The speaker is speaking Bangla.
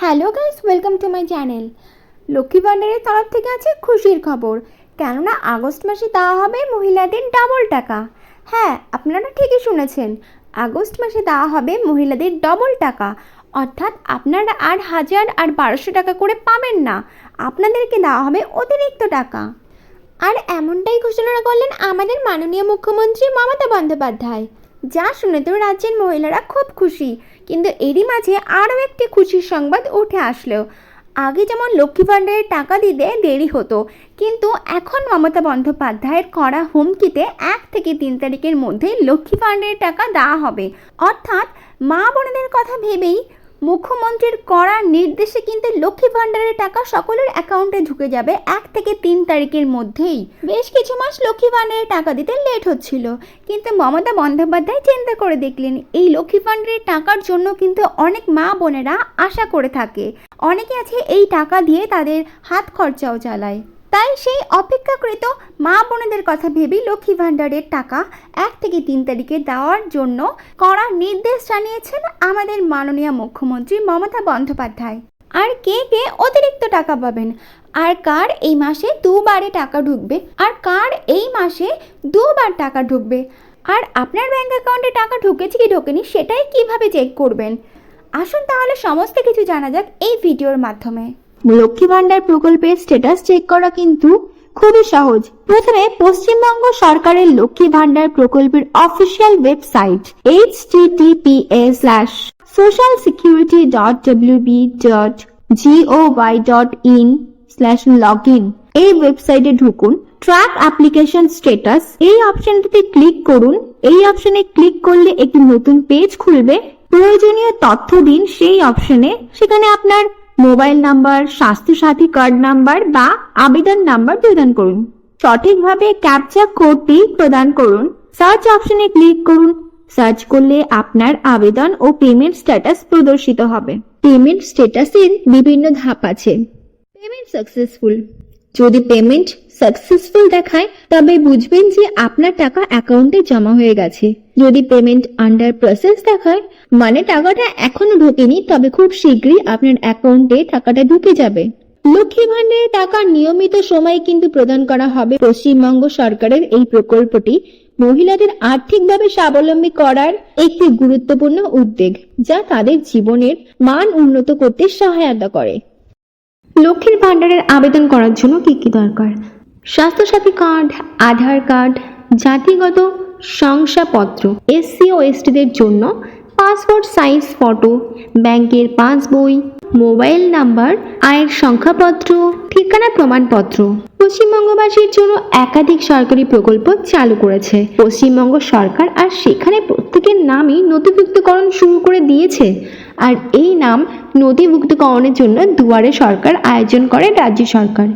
Hello guys, welcome to my channel. Lakshmi ভাণ্ডারের তরফ থেকে আছে খুশির খবর, কেননা আগস্ট মাসে দেওয়া হবে মহিলাদের ডবল টাকা। হ্যাঁ, আপনারা ঠিকই শুনেছেন, আগস্ট মাসে দেওয়া হবে মহিলাদের ডবল টাকা। অর্থাৎ আপনারা আর 1000 আর 1200 টাকা করে পাবেন না, আপনাদেরকে দেওয়া হবে অতিরিক্ত টাকা। আর এমনটাই ঘোষণা করলেন আমাদের মাননীয় মুখ্যমন্ত্রী মমতা বন্দ্যোপাধ্যায়, যা শুনে তো রাজ্যের মহিলারা খুব খুশি। কিন্তু এরই মাঝে আরও একটি খুশির সংবাদ উঠে আসলো। আগে যেমন লক্ষ্মী ভাণ্ডারের টাকা দিতে দেরি হতো, কিন্তু এখন মমতা বন্দ্যোপাধ্যায়ের করা হুমকিতে 1 থেকে 3 তারিখের মধ্যে লক্ষ্মী ভাণ্ডারের টাকা দেওয়া হবে। অর্থাৎ মা বোনদের কথা ভেবেই মুখ্যমন্ত্রীর কড়া নির্দেশে কিন্তু লক্ষ্মী ভাণ্ডারের টাকা সকলের অ্যাকাউন্টে ঢুকে যাবে 1 থেকে 3 তারিখের মধ্যেই। বেশ কিছু মাস লক্ষ্মী ভাণ্ডারের টাকা দিতে লেট হচ্ছিল, কিন্তু মমতা বন্দ্যোপাধ্যায় চিন্তা করে দেখলেন এই লক্ষ্মী ভাণ্ডারের টাকার জন্য কিন্তু অনেক মা বোনেরা আশা করে থাকে, অনেকে আছে এই টাকা দিয়ে তাদের হাত খরচাও চালায়। তাই সেই অপেক্ষাকৃত মা বোনেদের কথা ভেবেই লক্ষ্মী ভাণ্ডারের টাকা 1 থেকে 3 তারিখে দেওয়ার জন্য কড়া নির্দেশ জানিয়েছেন আমাদের মাননীয় মুখ্যমন্ত্রী মমতা বন্দ্যোপাধ্যায়। আর কে কে অতিরিক্ত টাকা পাবেন, আর কার এই মাসে 2 বারে টাকা ঢুকবে, আর কার এই মাসে 2 বার টাকা ঢুকবে, আর আপনার ব্যাংক অ্যাকাউন্টে টাকা ঢুকেছে কি ঢোকেনি সেটাই কিভাবে চেক করবেন। আসুন তাহলে সমস্ত কিছু জানা যাক এই ভিডিওর মাধ্যমে। লক্ষ্মী ভাণ্ডার প্রকল্পের স্ট্যাটাস চেক করা কিন্তু খুবই সহজ। প্রথমে পশ্চিমবঙ্গ সরকারের লক্ষ্মী ভাণ্ডার প্রকল্পের অফিসিয়াল ওয়েবসাইট https:/socialsecurity.wb.gov.in/login এই ওয়েবসাইটে ঢুকুন। ট্র্যাক অ্যাপ্লিকেশন স্ট্যাটাস এই অপশনটিতে ক্লিক করুন। এই অপশনে ক্লিক করলে একটি নতুন পেজ খুলবে। প্রয়োজনীয় তথ্য দিন সেই অপশনে, সেখানে আপনার mobile number, Swasthya Sathi card number বা আবেদন নাম্বার প্রদান করুন। সঠিকভাবে ক্যাপচা কোডটি প্রদান করুন। সার্চ অপশনে ক্লিক করুন। সার্চ করলে আপনার আবেদন ও পেমেন্ট স্ট্যাটাস প্রদর্শিত হবে। পেমেন্ট স্ট্যাটাসের বিভিন্ন ধাপ আছে। পেমেন্ট সাকসেসফুল, যদি পেমেন্ট সাকসেসফুল দেখায় তবে বুঝবেন যে আপনার টাকা অ্যাকাউন্টে জমা হয়ে গেছে। যদি পেমেন্ট আন্ডার প্রসেস দেখায় মানে টাকাটা এখনো ঢোকেনি, তবে খুব শীঘ্রই আপনার অ্যাকাউন্টে টাকাটা ঢুকে যাবে। লক্ষ্মী ভাণ্ডারের টাকা নিয়মিত সময়ে কিন্তু প্রদান করা হবে। পশ্চিমবঙ্গ সরকারের এই প্রকল্পটি মহিলাদের আর্থিকভাবে স্বাবলম্বী করার একটি গুরুত্বপূর্ণ উদ্যোগ, যা তাদের জীবনের মান উন্নত করতে সহায়তা করে। লক্ষ্মীর ভাণ্ডারের আবেদন করার জন্য কি কি দরকার? স্বাস্থ্যসাথী কার্ড, আধার কার্ড, জাতিগত শংসাপত্র, এসসি ও এসটিদের জন্য পাসপোর্ট সাইজ ফটো, ব্যাংকের পাসবই, মোবাইল নাম্বার, আয়ের সংখ্যাপত্র, ঠিকানা প্রমাণপত্র। পশ্চিমবঙ্গবাসীর জন্য একাধিক সরকারি প্রকল্প চালু করেছে পশ্চিমবঙ্গ সরকার, আর সেখানে প্রত্যেকের নামই নথিভুক্তকরণ শুরু করে দিয়েছে। আর এই নাম নথিভুক্তকরণের জন্য দুয়ারে সরকার আয়োজন করে রাজ্য সরকার।